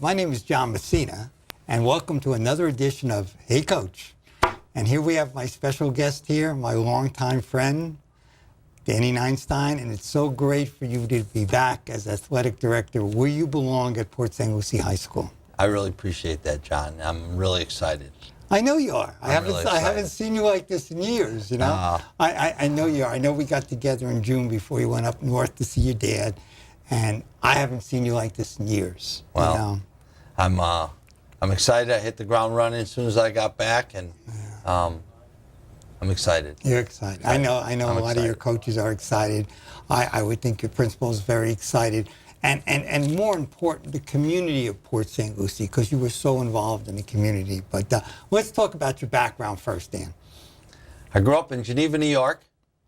my name is John Messina, and welcome to another edition of Hey Coach. And here we have my special guest here, my longtime friend, Danny Neinstein, and it's so great for you to be back as athletic director where you belong at Port St. Lucie High School. I really appreciate that, John. I'm really excited. I know you are. I really haven't seen you like this in years, you know. I know you are. I know we got together in June before you went up north to see your dad, and I haven't seen you like this in years. Well, you know? I'm excited. I hit the ground running as soon as I got back, and I'm excited. You're excited. I know I'm a lot excited. of your coaches are excited. I would think your principal is very excited. And more important, the community of Port St. Lucie, because you were so involved in the community. But let's talk about your background first, Dan. I grew up in Geneva, New York.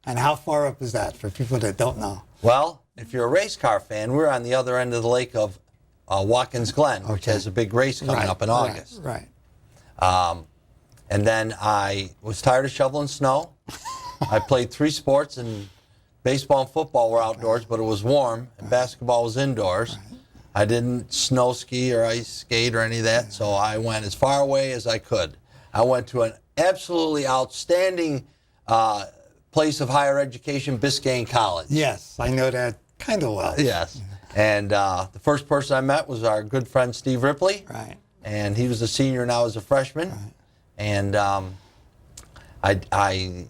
And how far up is that for people that don't know? Well, if you're a race car fan, we're on the other end of the lake of Watkins Glen, which has a big race coming up in August. Right. And then I was tired of shoveling snow. I played 3 sports, and baseball and football were outdoors, but it was warm, and basketball was indoors. I didn't snow ski or ice skate or any of that, so I went as far away as I could. I went to an absolutely outstanding place of higher education, Biscayne College. Yes, I know that kind of well. Yes. And the first person I met was our good friend Steve Ripley. Right. And he was a senior and I was a freshman. Right. And I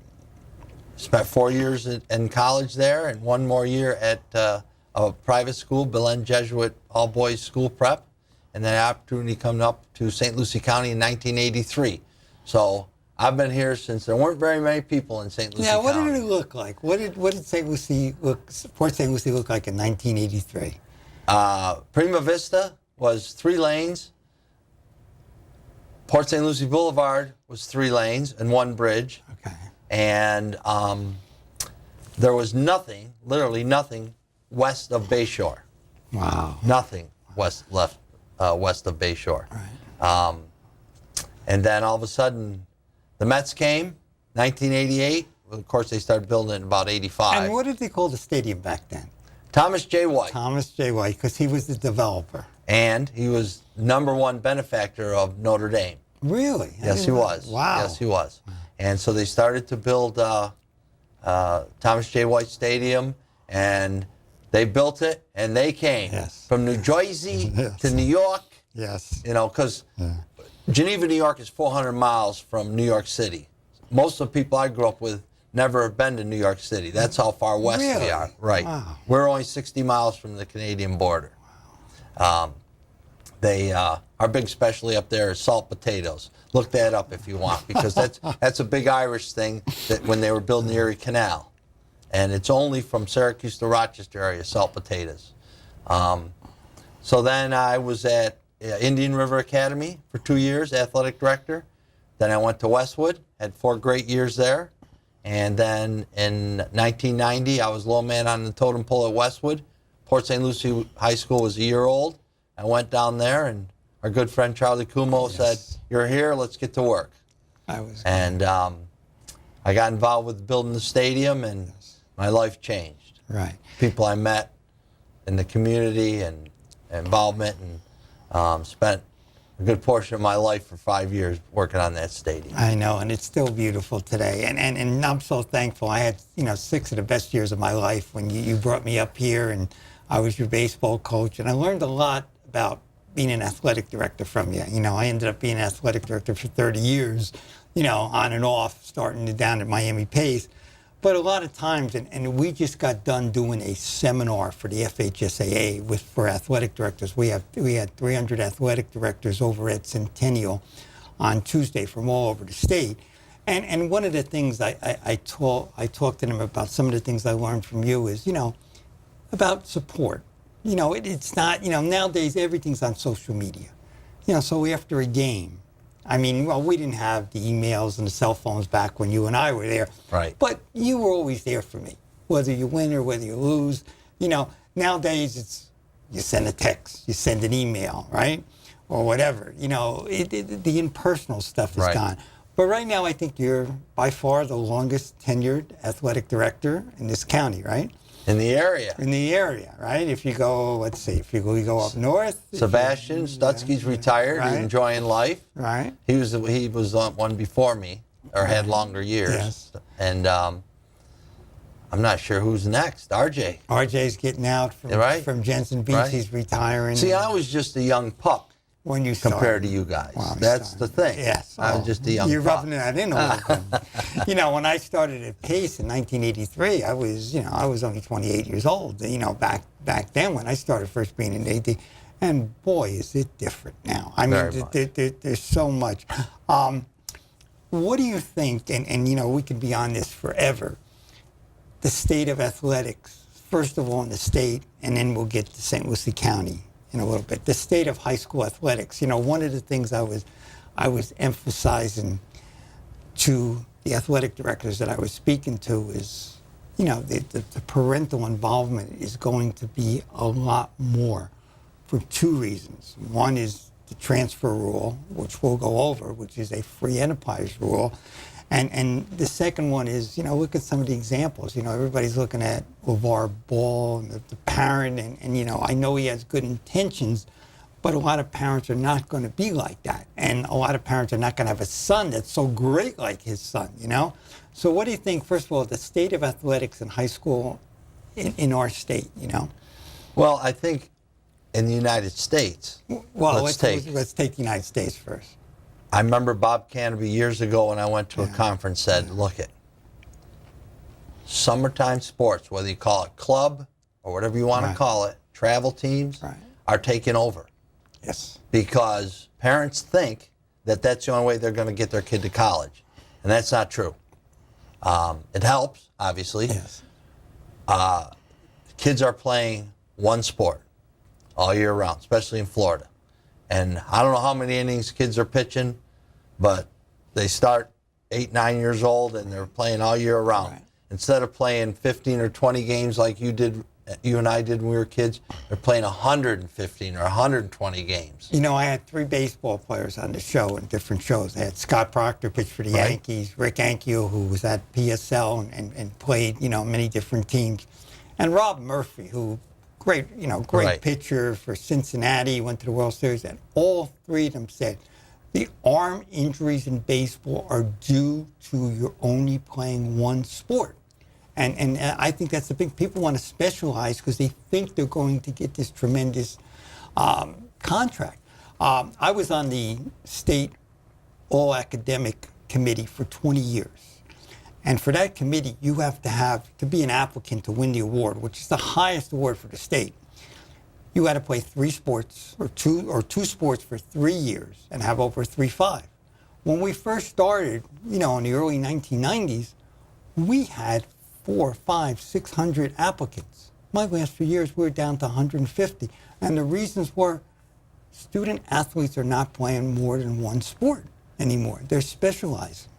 spent 4 years in college there and 1 more year at a private school, Belen Jesuit all-boys school prep. And then an opportunity come up to St. Lucie County in 1983. So I've been here since there weren't very many people in St. Lucie County. What did it look like? What did St. Lucie Port St. Lucie look like in 1983? Prima Vista was 3 lanes. Port St. Lucie Boulevard was 3 lanes and 1 bridge. Okay. And there was nothing, literally nothing, west of Bayshore. Wow. Nothing west of Bayshore. Right. And then all of a sudden, the Mets came, 1988. Of course, they started building it in about 85. And what did they call the stadium back then? Thomas J. White. Thomas J. White, because he was the developer. And he was #1 benefactor of Notre Dame. Really? Yes, he was. Wow. Yes, he was. And so they started to build Thomas J. White Stadium, and they built it, and they came from New Jersey to New York. Yes. You know, because Geneva, New York is 400 miles from New York City. Most of the people I grew up with never have been to New York City. That's how far west we are. Right. Wow. We're only 60 miles from the Canadian border. Wow. Our big specialty up there is salt potatoes. Look that up if you want, because that's a big Irish thing that when they were building the Erie Canal. And it's only from Syracuse to Rochester area, salt potatoes. So then I was at Indian River Academy for 2 years, athletic director. Then I went to Westwood, had 4 great years there. And then in 1990, I was low man on the totem pole at Westwood. Port St. Lucie High School was a year old. I went down there, and our good friend Charlie Kumo said, "You're here, let's get to work." And I got involved with building the stadium, and my life changed. Right. People I met in the community and involvement, and spent a good portion of my life for 5 years working on that stadium. I know, and it's still beautiful today. And I'm so thankful. I had 6 of the best years of my life when you brought me up here, and I was your baseball coach, and I learned a lot about being an athletic director from you. I ended up being an athletic director for 30 years, on and off, starting down at Miami Pace. But a lot of times, and we just got done doing a seminar for the FHSAA for athletic directors. We had 300 athletic directors over at Centennial on Tuesday from all over the state. And one of the things I talked to them about, some of the things I learned from you is, about support. It's not, nowadays everything's on social media. So after a game, we didn't have the emails and the cell phones back when you and I were there. Right. But you were always there for me, whether you win or whether you lose. Nowadays it's you send a text, you send an email, right? Or whatever. The impersonal stuff is gone. But right now I think you're by far the longest tenured athletic director in this county, right? in the area. In the area, right? If you go, let's see, if you go up north. Sebastian Stutzky's retired, Right. enjoying life. Right. He was one before me, or had longer years. Yes. And I'm not sure who's next. RJ. RJ's getting out from, Right. from Jensen Beach. Right. He's retiring. See, I was just a young pup when you started. compared to you guys. Wow, That's started. the thing. Yes. I was just a young You're pup. rubbing that in a little bit. You know, when I started at Pace in 1983, I was only 28 years old. You know, back then when I started first being an AD, and boy, is it different now. I Very mean, much. there's so much. What do you think? And you know, we could be on this forever. The state of athletics, first of all, in the state, and then we'll get to St. Lucie County in a little bit. The state of high school athletics. You know, one of the things I was emphasizing to the athletic directors that I was speaking to is, you know, the parental involvement is going to be a lot more for two reasons. One is the transfer rule, which we'll go over, which is a free enterprise rule. And the second one is, you know, look at some of the examples. You know, everybody's looking at LeVar Ball and the parent, and, you know, I know he has good intentions, but a lot of parents are not going to be like that. And a lot of parents are not going to have a son that's so great like his son, you know? So what do you think, first of all, the state of athletics in high school in our state, you know? Well, I think in the United States, Well, let's take the United States first. I remember Bob Canopy years ago when I went to a conference said, look it, summertime sports, whether you call it club or whatever you want to Right. call it, travel teams Right. are taking over Yes. because parents think that that's the only way they're going to get their kid to college. And that's not true. It helps, obviously. Yes. Kids are playing one sport all year round, especially in Florida. And I don't know how many innings kids are pitching, but they start 8, 9 years old and they're playing all year round. Right. Instead of playing 15 or 20 games like you and I did when we were kids, they're playing 115 or 120 games. You know, I had 3 baseball players on the show in different shows. I had Scott Proctor pitch for the Right. Yankees, Rick Ankiel, who was at PSL and played, you know, many different teams, and Rob Murphy, who great Right. pitcher for Cincinnati, went to the World Series, and all 3 of them said the arm injuries in baseball are due to you're only playing one sport. And I think that's the big, people want to specialize because they think they're going to get this tremendous contract. I was on the state all-academic committee for 20 years. And for that committee, you have to be an applicant to win the award, which is the highest award for the state. You had to play 3 sports or two sports for 3 years and have over 3.5. When we first started, you know, in the early 1990s, we had 400, 500, 600 applicants. My last few years, we were down to 150. And the reasons were student athletes are not playing more than one sport anymore. They're specializing.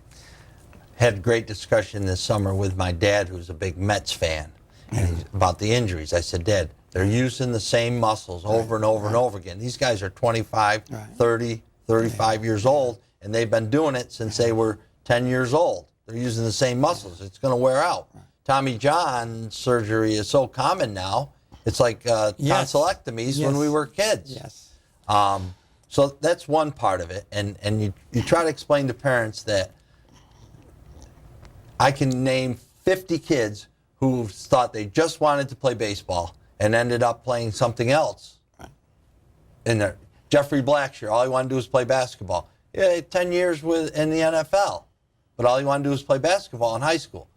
Had a great discussion this summer with my dad, who's a big Mets fan, about the injuries. I said, Dad, they're using the same muscles over and over and over again. These guys are 25, Right. 30, 35 years old, and they've been doing it since they were 10 years old. They're using the same muscles. It's going to wear out. Tommy John surgery is so common now. It's like Yes. tonsillectomies when Yes. we were kids. Yes. So that's one part of it. And you try to explain to parents that I can name 50 kids who thought they just wanted to play baseball and ended up playing something else. In there, Jeffrey Blackshear, all he wanted to do was play basketball. Yeah, 10 years in the NFL, but all he wanted to do was play basketball in high school.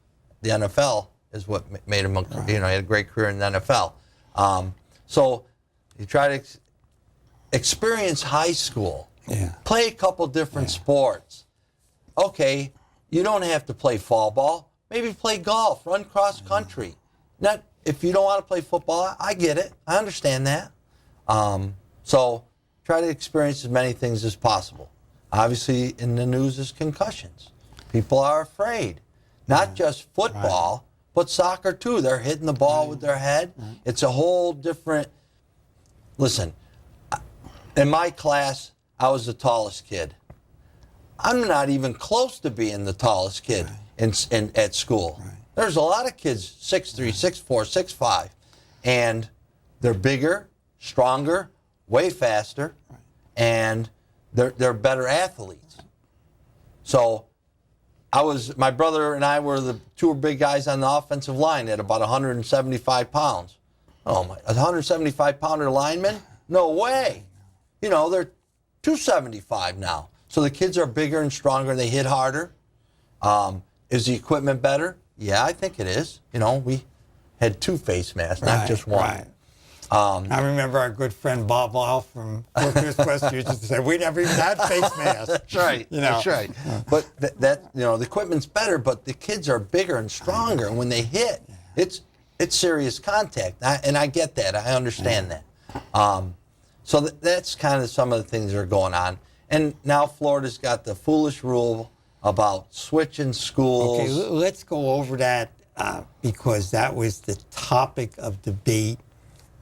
The NFL is what made him, he had a great career in the NFL. So you try to experience high school, play a couple different sports. Okay, you don't have to play fall ball. Maybe play golf, run cross country. Not if you don't want to play football. I get it. I understand that. So try to experience as many things as possible. Obviously, in the news is concussions. People are afraid. Not just football, but soccer too. They're hitting the ball with their head. It's a whole different. Listen, in my class, I was the tallest kid. I'm not even close to being the tallest kid at school. There's a lot of kids 6'3", 6'4", 6'5", and they're bigger, stronger, way faster, and they're better athletes. So my brother and I were the two big guys on the offensive line at about 175 pounds. Oh my, a 175-pounder lineman? No way. You know, they're 275 now. So the kids are bigger and stronger. They hit harder. Is the equipment better? Yeah, I think it is. You know, we had 2 face masks, not just one. Right. I remember our good friend Bob Lyle from Northwest West used to say, we never even had face masks. That's right. You know. That's right. But that you know, the equipment's better, but the kids are bigger and stronger. And when they hit, it's serious contact. And I get that. I understand that. So that's kind of some of the things that are going on. And now Florida's got the foolish rule about switching schools. Okay, let's go over that because that was the topic of debate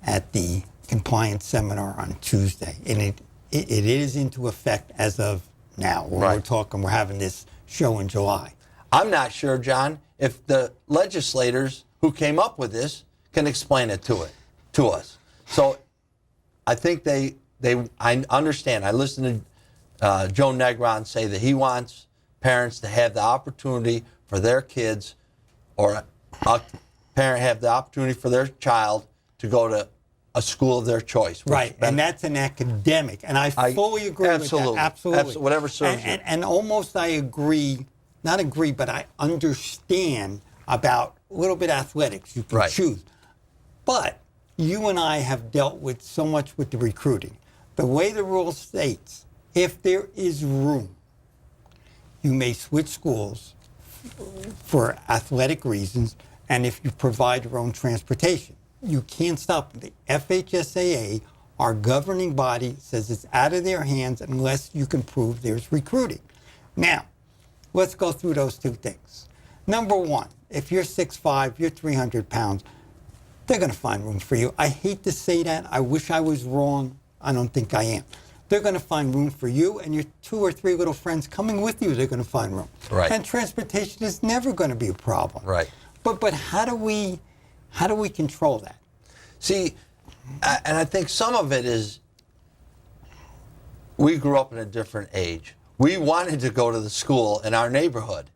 at the compliance seminar on Tuesday. And it is into effect as of now. We're having this show in July. I'm not sure, John, if the legislators who came up with this can explain it to us. So I think I understand. I listened to Joe Negron say that he wants parents to have the opportunity for their kids, or a parent have the opportunity for their child to go to a school of their choice. Right, and that's an academic, and I fully agree with that. Absolutely. Whatever serves you. And almost I agree, not agree, but I understand about a little bit athletics. You can choose. But you and I have dealt with so much with the recruiting. The way the rule states, if there is room, you may switch schools for athletic reasons, and if you provide your own transportation. You can't stop them. The FHSAA, our governing body, says it's out of their hands unless you can prove there's recruiting. Now, let's go through those 2 things. Number 1, if you're 6'5", you're 300 pounds, they're going to find room for you. I hate to say that. I wish I was wrong. I don't think I am. They're going to find room for you and your 2 or 3 little friends coming with you. They're going to find room. Right. And transportation is never going to be a problem. Right. But how do we control that? See, and I think some of it is we grew up in a different age. We wanted to go to the school in our neighborhood.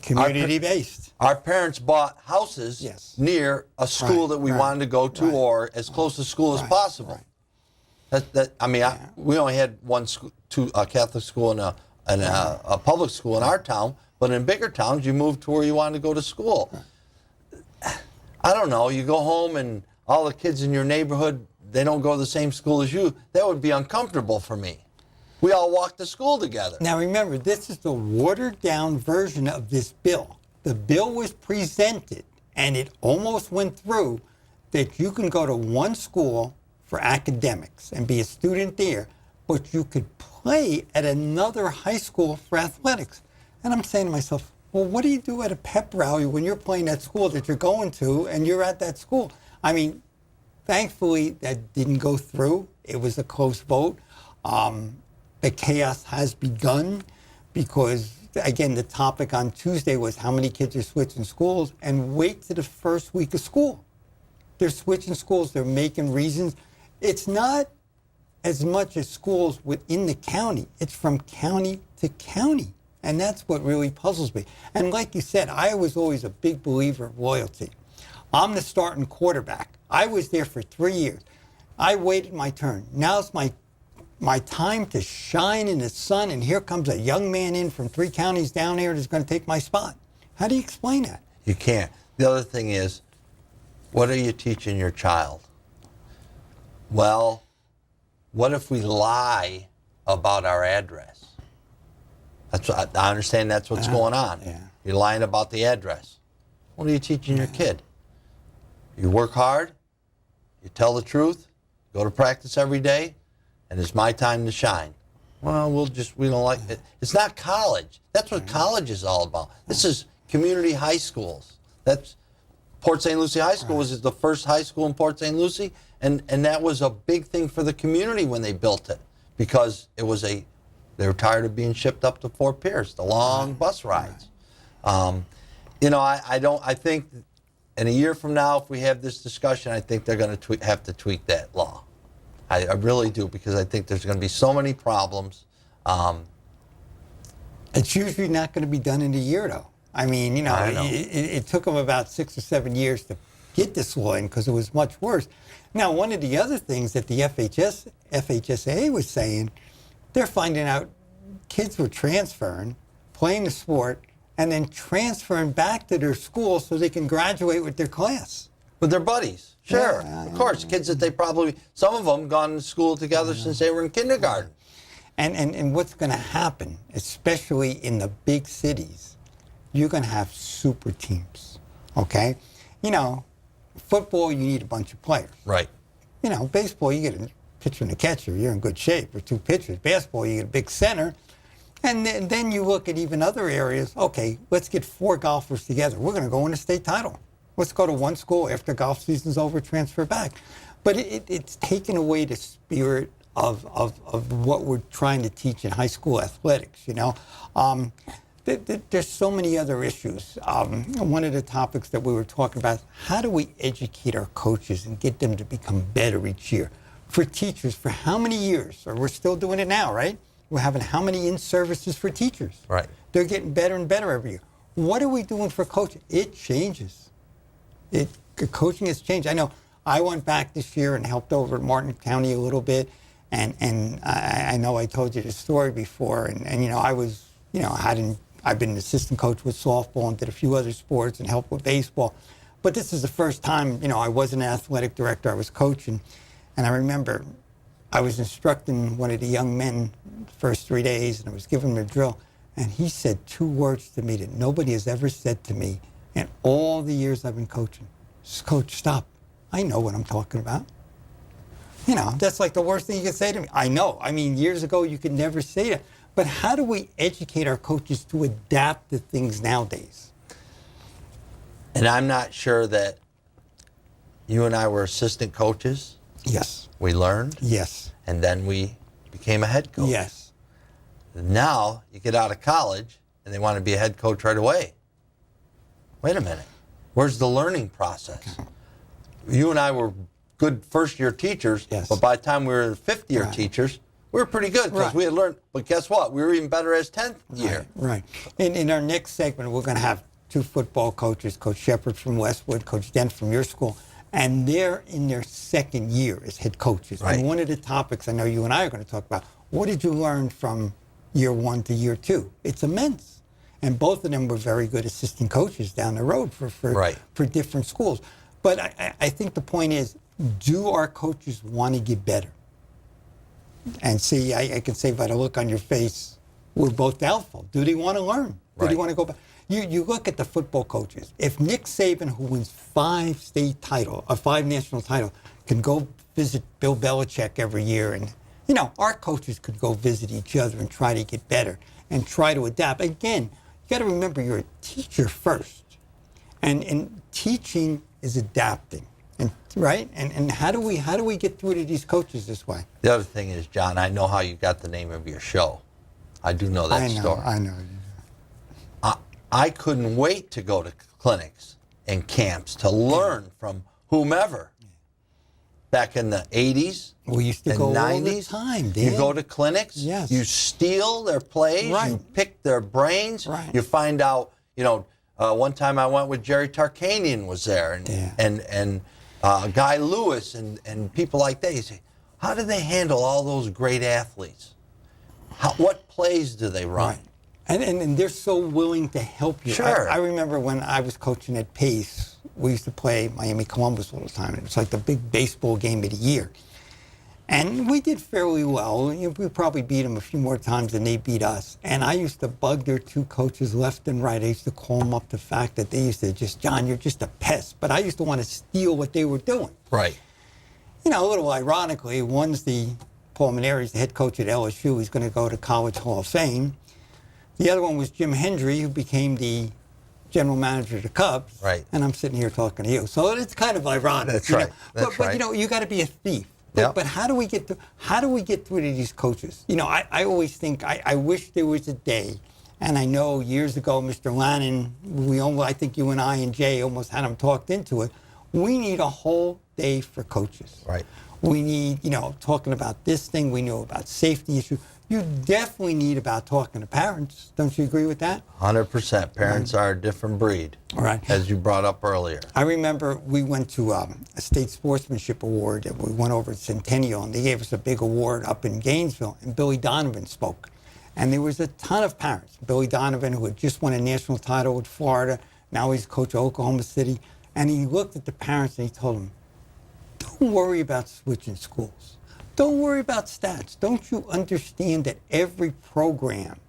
Community-based. Our parents bought houses near a school that we wanted to go to, or as close to school as possible. We only had one school, a Catholic school and a public school in our town, but in bigger towns, you moved to where you wanted to go to school. I don't know, you go home and all the kids in your neighborhood, they don't go to the same school as you. That would be uncomfortable for me. We all walk to school together. Now remember, this is the watered-down version of this bill. The bill was presented, and it almost went through, that you can go to one school for academics and be a student there, but you could play at another high school for athletics. And I'm saying to myself, well, what do you do at a pep rally when you're playing at school that you're going to and you're at that school? I mean, thankfully, that didn't go through. It was a close vote. The chaos has begun because, again, the topic on Tuesday was how many kids are switching schools, and wait to the first week of school. They're switching schools. They're making reasons. It's not as much as schools within the county. It's from county to county. And that's what really puzzles me. And like you said, I was always a big believer of loyalty. I'm the starting quarterback. I was there for 3 years. I waited my turn. Now it's my time to shine in the sun, and here comes a young man in from 3 counties down here that's going to take my spot. How do you explain that? You can't. The other thing is, what are you teaching your child? Well, what if we lie about our address? That's what, I understand that's what's going on. Yeah. You're lying about the address. What are you teaching your kid? You work hard, you tell the truth, go to practice every day, and it's my time to shine. Well, we don't like it. It's not college. That's what college is all about. This is community high schools. That's Port St. Lucie High School was the first high school in Port St. Lucie, and that was a big thing for the community when they built it, because it was they were tired of being shipped up to Fort Pierce, the long bus rides. I don't. I think in a year from now, if we have this discussion, I think they're going to have to tweak that law. I really do, because I think there's going to be so many problems. It's usually not going to be done in a year, though. I mean, I know. it took them about 6 or 7 years to get this law in because it was much worse. Now, one of the other things that the FHSAA was saying, they're finding out kids were transferring, playing the sport, and then transferring back to their school so they can graduate with their class. With their buddies, sure, Yeah, of course. Kids that they probably, some of them gone to school together since they were in kindergarten. And what's going to happen, especially in the big cities, you're going to have super teams, okay? Football, you need a bunch of players. Right. Baseball, you get a pitcher and a catcher, you're in good shape, or 2 pitchers. Basketball, you get a big center. And then you look at even other areas. Okay, let's get 4 golfers together. We're going to go win a state title. Let's go to one school after golf season's over, transfer back. But it's taken away the spirit of what we're trying to teach in high school athletics, There's so many other issues. One of the topics that we were talking about, how do we educate our coaches and get them to become better each year? For teachers, for how many years? Or we're still doing it now, right? We're having how many in-services for teachers? Right. They're getting better and better every year. What are we doing for coaches? It changes. Coaching has changed. I know I went back this year and helped over at Martin County a little bit. And I know I told you the story before. And I was, I've been an assistant coach with softball and did a few other sports and helped with baseball. But this is the first time, I wasn't an athletic director. I was coaching. And I remember I was instructing one of the young men the first 3 days, and I was giving him a drill. And he said 2 words to me that nobody has ever said to me in all the years I've been coaching. Coach, stop. I know what I'm talking about. That's like the worst thing you can say to me. I know. I mean, years ago, you could never say that. But how do we educate our coaches to adapt to things nowadays? And I'm not sure that you and I were assistant coaches. Yes. We learned. Yes. And then we became a head coach. Yes. Now you get out of college and they want to be a head coach right away. Wait a minute. Where's the learning process? You and I were good first-year teachers, Yes. but by the time we were 5th-year Right. teachers, we were pretty good because Right. we had learned. But guess what? We were even better as 10th year. Right. In our next segment, we're going to have 2 football coaches, Coach Shepard from Westwood, Coach Dent from your school, and they're in their 2nd year as head coaches. Right. And one of the topics I know you and I are going to talk about, what did you learn from year 1 to year 2? It's immense. And both of them were very good assistant coaches down the road for Right. different schools. But I think the point is, do our coaches want to get better? And see, I can say by the look on your face, we're both doubtful. Do they want to learn? Do they Right. want to go back? You look at the football coaches. If Nick Saban, who wins 5 national titles, can go visit Bill Belichick every year, and our coaches could go visit each other and try to get better and try to adapt. Again, you got to remember you're a teacher first, and teaching is adapting, and right. And how do we get through to these coaches this way? The other thing is, John, I know how you got the name of your show. I do know that story. I know. I couldn't wait to go to clinics and camps to learn from whomever. Back in the 80s We used to and go all the 90s, time, Dan. you go to clinics, Yes. you steal their plays, you Right. pick their brains, Right. you find out, one time I went with Jerry Tarkanian was there and Yeah. and Guy Lewis and people like that. You say, how do they handle all those great athletes? What plays do they run? Right. And they're so willing to help you. Sure. I remember when I was coaching at Pace, we used to play Miami Columbus all the time. It was like the big baseball game of the year. And we did fairly well. We probably beat them a few more times than they beat us. And I used to bug their 2 coaches left and right. I used to call them up the fact that they used to just, John, you're just a pest. But I used to want to steal what they were doing. Right. A little ironically, one's Paul Maneri's the head coach at LSU. He's going to go to College Hall of Fame. The other one was Jim Hendry, who became the general manager of the Cubs. Right. And I'm sitting here talking to you. So it's kind of ironic. That's you know. right. That's but right. you got to be a thief. But, Yep. but how do we get through to these coaches? I always think, I wish there was a day, And I know years ago, Mr. Lannon, I think you and I and Jay almost had him talked into it. We need a whole day for coaches. Right. We need, talking about this thing. We know about safety issues. You definitely need about talking to parents. Don't you agree with that? 100%. Parents are a different breed, All right. as you brought up earlier. I remember we went to a state sportsmanship award, and we went over to Centennial, and they gave us a big award up in Gainesville, and Billy Donovan spoke. And there was a ton of parents. Billy Donovan, who had just won a national title with Florida, now he's coach of Oklahoma City, and he looked at the parents and he told them, don't worry about switching schools. Don't worry about stats. Don't you understand that every program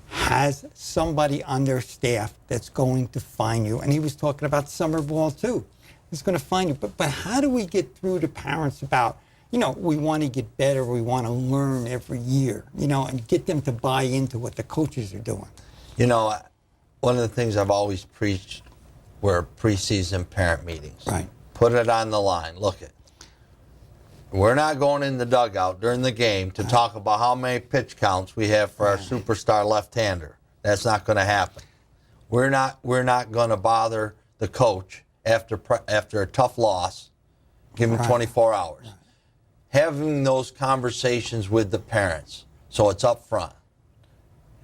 has somebody on their staff that's going to find you? And he was talking about summer ball too. He's going to find you. But how do we get through to parents about, we want to get better, we want to learn every year, and get them to buy into what the coaches are doing? One of the things I've always preached were preseason parent meetings. Right. Put it on the line. Look it. We're not going in the dugout during the game to talk about how many pitch counts we have for our superstar left-hander. That's not going to happen. We're not going to bother the coach after a tough loss. Give him 24 hours. Having those conversations with the parents, so it's up front.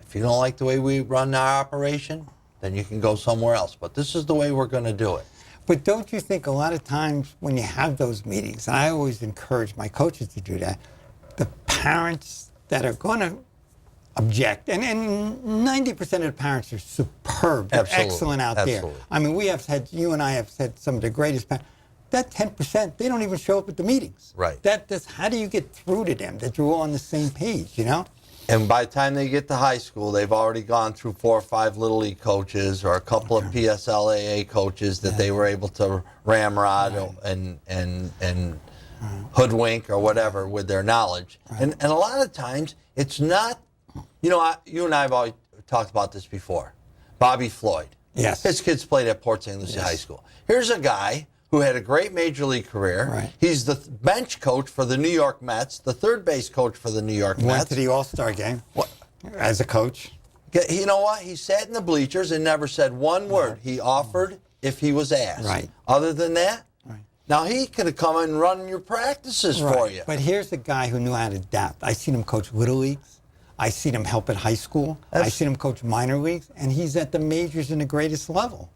If you don't like the way we run our operation, then you can go somewhere else. But this is the way we're going to do it. But don't you think a lot of times when you have those meetings, and I always encourage my coaches to do that, the parents that are going to object, and 90% of the parents are superb, they're excellent out there. I mean, you and I have said some of the greatest parents. That 10%, they don't even show up at the meetings. Right. That's how do you get through to them that you're all on the same page, And by the time they get to high school, they've already gone through 4 or 5 Little League coaches or a couple of PSLAA coaches that they were able to ramrod and hoodwink or whatever with their knowledge. And a lot of times, it's not, you and I have always talked about this before. Bobby Floyd. Yes. His kids played at Port St. Lucie High School. Here's a guy who had a great major league career. Right. He's the bench coach for the New York Mets, the third base coach for the New York Mets. Went to the All-Star game as a coach. You know what? He sat in the bleachers and never said one word. He offered if he was asked. Right. Other than that, now he could have come and run your practices for you. But here's a guy who knew how to adapt. I seen him coach Little Leagues. I seen him help at high school. I seen him coach minor leagues, and he's at the majors in the greatest level.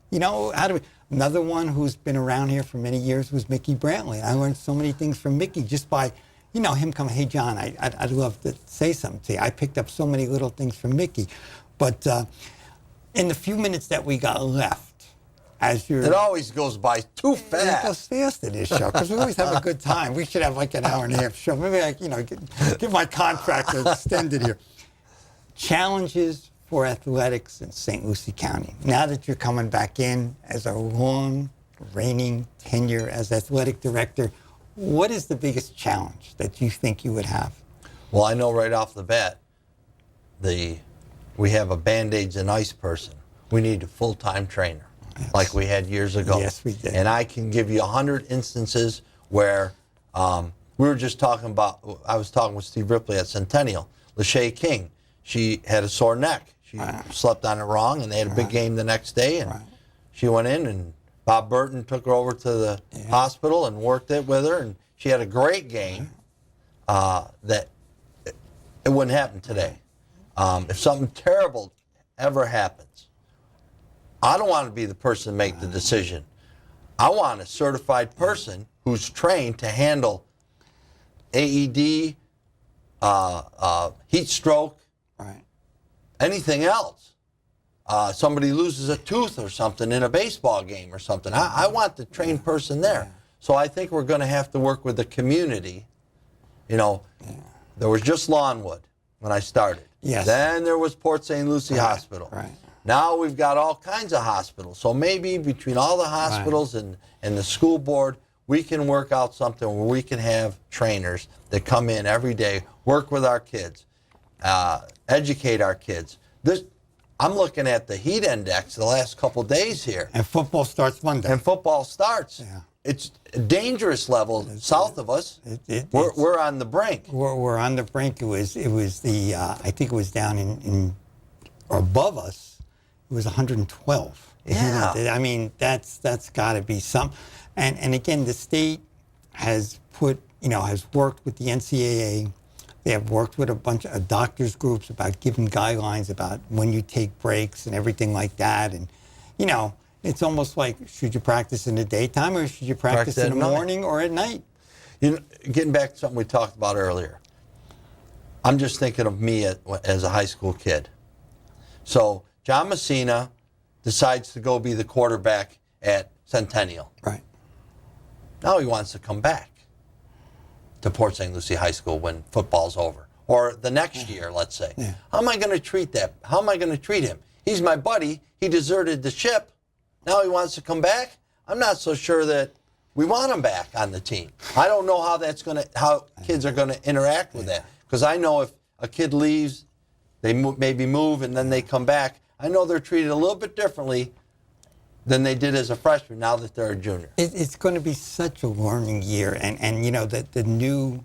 Another one who's been around here for many years was Mickey Brantley. I learned so many things from Mickey just by, him coming, hey, John, I'd love to say something to you. I picked up so many little things from Mickey. But in the few minutes that we got left, it always goes by too fast. It goes fast in this show because we always have a good time. We should have like an hour and a half show. Maybe get my contract extended here. Challenges for athletics in St. Lucie County. Now that you're coming back in as a long reigning tenure as athletic director, what is the biggest challenge that you think you would have? Well, I know right off the bat, we have a Band-Aids and ice person. We need a full-time trainer. Yes. Like we had years ago. Yes, we did. And I can give you 100 instances where we were just talking about, I was talking with Steve Ripley at Centennial. Lachey King, she had a sore neck. She slept on it wrong, and they had a big game the next day. And she went in, and Bob Burton took her over to the hospital and worked it with her, and she had a great game that it wouldn't happen today. If something terrible ever happens, I don't want to be the person to make the decision. I want a certified person who's trained to handle AED, heat stroke, anything else. Somebody loses a tooth or something in a baseball game or something. I want the trained person there. So I think we're going to have to work with the community. There was just Lawnwood when I started. Yes. Then there was Port St. Lucie Hospital. Now we've got all kinds of hospitals. So maybe between all the hospitals and the school board, we can work out something where we can have trainers that come in every day, work with our kids, educate our kids. I'm looking at the heat index the last couple of days here. And football starts Monday. It's a dangerous level south of us. We're on the brink. We're on the brink. It was I think it was down in or above us, it was 112. Yeah. I mean, that's got to be some. And again, the state has has worked with the NCAA. They have worked with a bunch of doctors groups about giving guidelines about when you take breaks and everything like that. And, it's almost like, should you practice in the daytime or should you practice in the morning or at night? Getting back to something we talked about earlier, I'm just thinking of me as a high school kid. So John Messina decides to go be the quarterback at Centennial. Right. Now he wants to come back to Port St. Lucie High School when football's over. Or the next year, let's say. Yeah. How am I going to treat that? How am I going to treat him? He's my buddy. He deserted the ship. Now he wants to come back? I'm not so sure that we want him back on the team. I don't know how kids are going to interact with that. Because I know if a kid leaves, they maybe move and then they come back. I know they're treated a little bit differently than they did as a freshman now that they're a junior. It's going to be such a learning year. And the new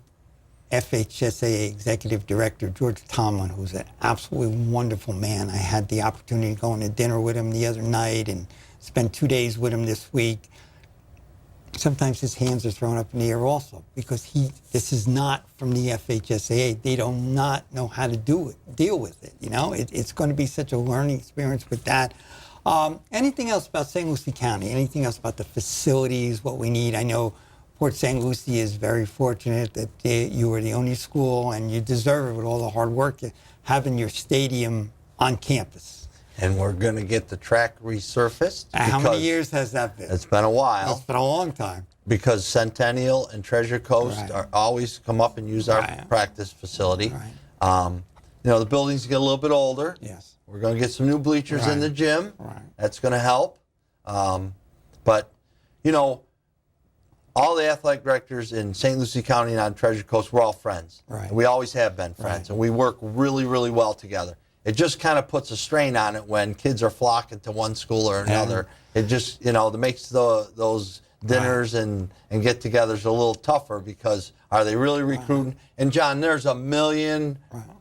FHSAA executive director, George Tomlin, who's an absolutely wonderful man. I had the opportunity to go to dinner with him the other night and spend 2 days with him this week. Sometimes his hands are thrown up in the air also because this is not from the FHSAA. They do not know how to deal with it. It's going to be such a learning experience with that. Anything else about St. Lucie County? Anything else about the facilities, what we need? I know Port St. Lucie is very fortunate that you are the only school, and you deserve it with all the hard work having your stadium on campus. And we're going to get the track resurfaced. How many years has that been? It's been a while. It's been a long time. Because Centennial and Treasure Coast are always come up and use our practice facility. Right. The buildings get a little bit older. Yes. We're going to get some new bleachers in the gym. Right. That's going to help. But, all the athletic directors in St. Lucie County and on Treasure Coast, we're all friends. Right. And we always have been friends. And we work really, really well together. It just kind of puts a strain on it when kids are flocking to one school or another. It just, it makes those dinners and get-togethers a little tougher because are they really recruiting? And, John, there's a million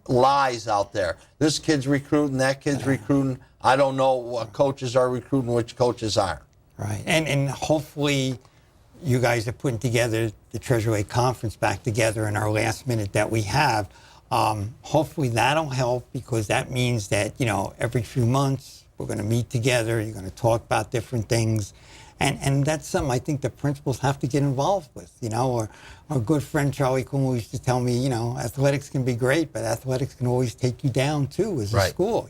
lies out there. This kid's recruiting, that kid's recruiting. I don't know what coaches are recruiting, which coaches aren't. Right. And hopefully you guys are putting together the Treasureway Conference back together in our last minute that we have. Hopefully that'll help because that means that, every few months we're going to meet together. You're going to talk about different things. And that's something I think the principals have to get involved with, Or our good friend Charlie Kuhn used to tell me, athletics can be great, but athletics can always take you down too as a school,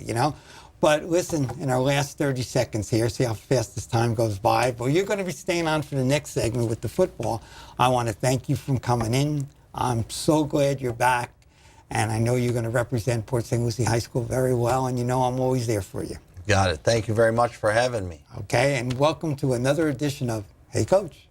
But listen, in our last 30 seconds here, see how fast this time goes by. But you're going to be staying on for the next segment with the football. I want to thank you for coming in. I'm so glad you're back. And I know you're going to represent Port St. Lucie High School very well, and I'm always there for you. Got it. Thank you very much for having me. Okay, and welcome to another edition of Hey Coach.